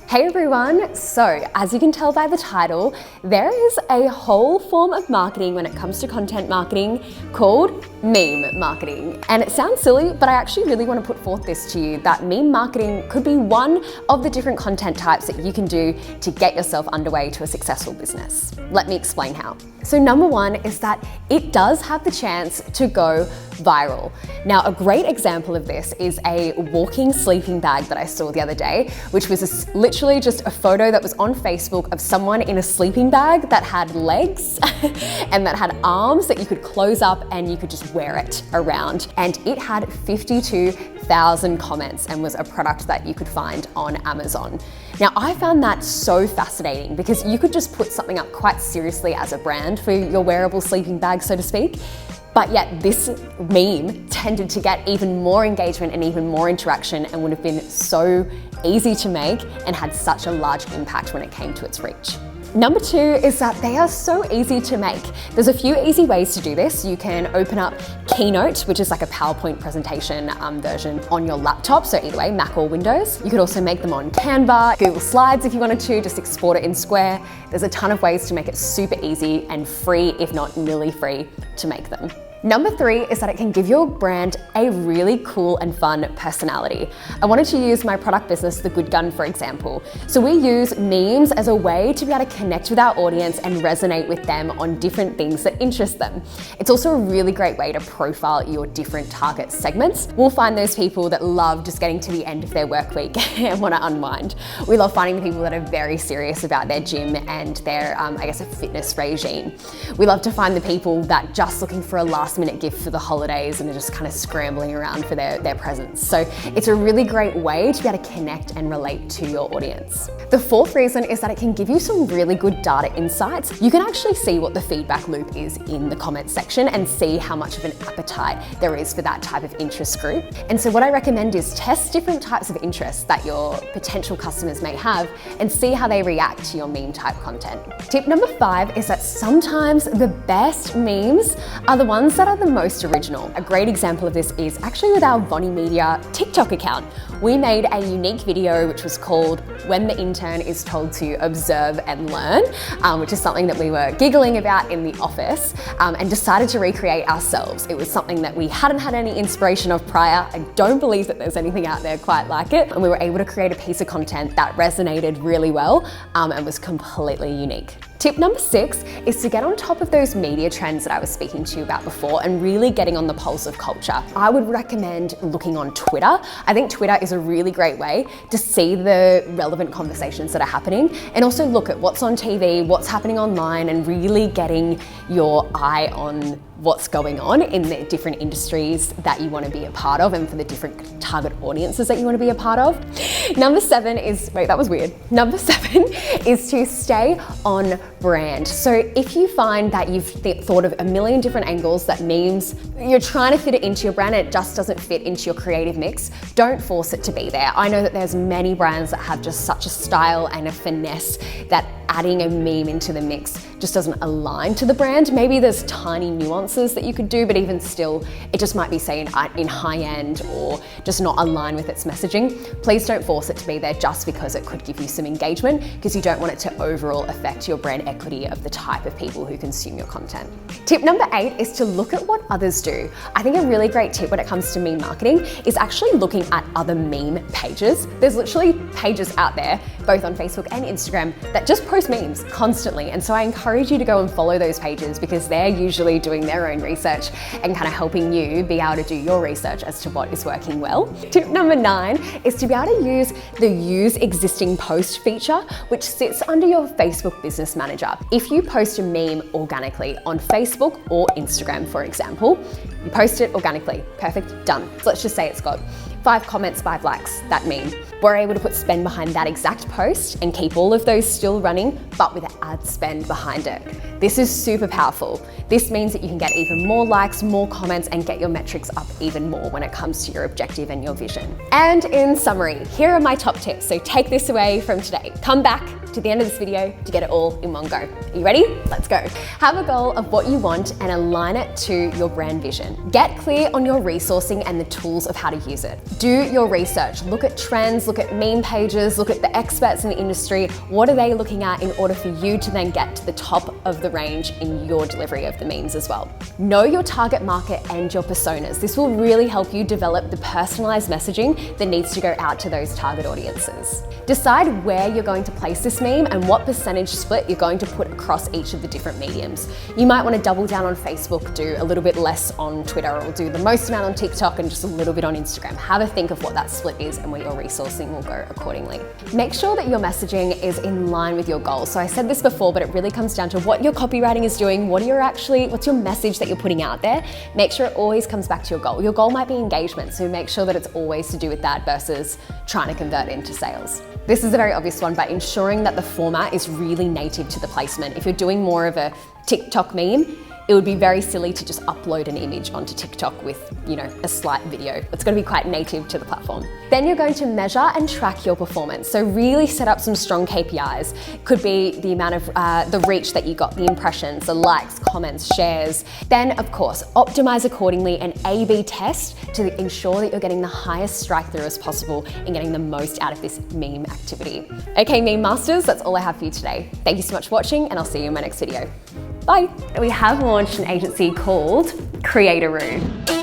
Hey everyone! So, as you can tell by the title, there is a whole form of marketing when it comes to content marketing called meme marketing. And it sounds silly, but I actually really want to put forth this to you that meme marketing could be one of the different content types that you can do to get yourself underway to a successful business. Let me explain how. So number one is that it does have the chance to go viral. Now, a great example of this is a walking sleeping bag that I saw the other day, which was literally just a photo that was on Facebook of someone in a sleeping bag that had legs and that had arms that you could close up and you could just wear it around. And it had 52,000 comments and was a product that you could find on Amazon. Now, I found that so fascinating because you could just put something up quite seriously as a brand for your wearable sleeping bag, so to speak. But yet this meme tended to get even more engagement and even more interaction and would have been so easy to make and had such a large impact when it came to its reach. Number two is that they are so easy to make. There's a few easy ways to do this. You can open up Keynote, which is like a PowerPoint presentation version on your laptop. So either way, Mac or Windows. You could also make them on Canva, Google Slides if you wanted to, just export it in Square. There's a ton of ways to make it super easy and free, if not nearly free, to make them. Number three is that it can give your brand a really cool and fun personality. I wanted to use my product business, The Good Gun, for example. So we use memes as a way to be able to connect with our audience and resonate with them on different things that interest them. It's also a really great way to profile your different target segments. We'll find those people that love just getting to the end of their work week and want to unwind. We love finding the people that are very serious about their gym and their, a fitness regime. We love to find the people that just looking for a last-minute gift for the holidays and are just kind of scrambling around for their presents. So it's a really great way to be able to connect and relate to your audience. The fourth reason is that it can give you some really good data insights. You can actually see what the feedback loop is in the comments section and see how much of an appetite there is for that type of interest group. And so what I recommend is test different types of interests that your potential customers may have and see how they react to your meme type content. Tip number 5 is that sometimes the best memes are the ones that are the most original. A great example of this is actually with our VONNI'S TikTok account. We made a unique video which was called When the Intern is Told to Observe and Learn, which is something that we were giggling about in the office and decided to recreate ourselves. It was something that we hadn't had any inspiration of prior. I don't believe that there's anything out there quite like it. And we were able to create a piece of content that resonated really well and was completely unique. Tip number 6 is to get on top of those media trends that I was speaking to you about before and really getting on the pulse of culture. I would recommend looking on Twitter. I think Twitter is a really great way to see the relevant conversations that are happening and also look at what's on TV, what's happening online, and really getting your eye on what's going on in the different industries that you want to be a part of and for the different target audiences that you want to be a part of. Number 7 is, wait, that was weird. Number 7 is to stay on brand. So if you find that you've thought of a million different angles that memes, you're trying to fit it into your brand and it just doesn't fit into your creative mix, don't force it to be there. I know that there's many brands that have just such a style and a finesse that adding a meme into the mix just doesn't align to the brand. Maybe there's tiny nuances that you could do, but even still, it just might be saying in high end or just not align with its messaging. Please don't force it to be there just because it could give you some engagement, because you don't want it to overall affect your brand equity of the type of people who consume your content. Tip number 8 is to look at what others do. I think a really great tip when it comes to meme marketing is actually looking at other meme pages. There's literally pages out there, both on Facebook and Instagram, that just post memes constantly. And so I encourage you to go and follow those pages because they're usually doing their own research and kind of helping you be able to do your research as to what is working well. Tip number 9 is to be able to use the Use Existing Post feature, which sits under your Facebook Business Manager. If you post a meme organically on Facebook or Instagram, for example, you post it organically, perfect, done. So let's just say it's got 5 comments, 5 likes, that meme. We're able to put spend behind that exact post and keep all of those still running, but with ad spend behind it. This is super powerful. This means that you can get even more likes, more comments, and get your metrics up even more when it comes to your objective and your vision. And in summary, here are my top tips. So take this away from today. Come back to the end of this video to get it all in one go. Are you ready? Let's go. Have a goal of what you want and align it to your brand vision. Get clear on your resourcing and the tools of how to use it. Do your research. Look at trends, look at meme pages, look at the experts in the industry. What are they looking at in order for you to then get to the top of the range in your delivery of the memes as well? Know your target market and your personas. This will really help you develop the personalized messaging that needs to go out to those target audiences. Decide where you're going to place this meme and what percentage split you're going to put across each of the different mediums. You might want to double down on Facebook, do a little bit less on Twitter, or do the most amount on TikTok and just a little bit on Instagram. Have a think of what that split is and where your resourcing will go accordingly. Make sure that your messaging is in line with your goals. So I said this before, but it really comes down to what your copywriting is doing, what's your message that you're putting out there. Make sure it always comes back to your goal. Your goal might be engagement, so make sure that it's always to do with that versus trying to convert into sales. This is a very obvious one, but ensuring that the format is really native to the placement. If you're doing more of a TikTok meme, it would be very silly to just upload an image onto TikTok with, a slight video. It's going to be quite native to the platform. Then you're going to measure and track your performance. So really set up some strong KPIs. Could be the amount of the reach that you got, the impressions, the likes, comments, shares. Then, of course, optimize accordingly and A/B test to ensure that you're getting the highest strike through as possible and getting the most out of this meme activity. Okay, meme masters, that's all I have for you today. Thank you so much for watching, and I'll see you in my next video. Bye. We have launched an agency called Creatoroo.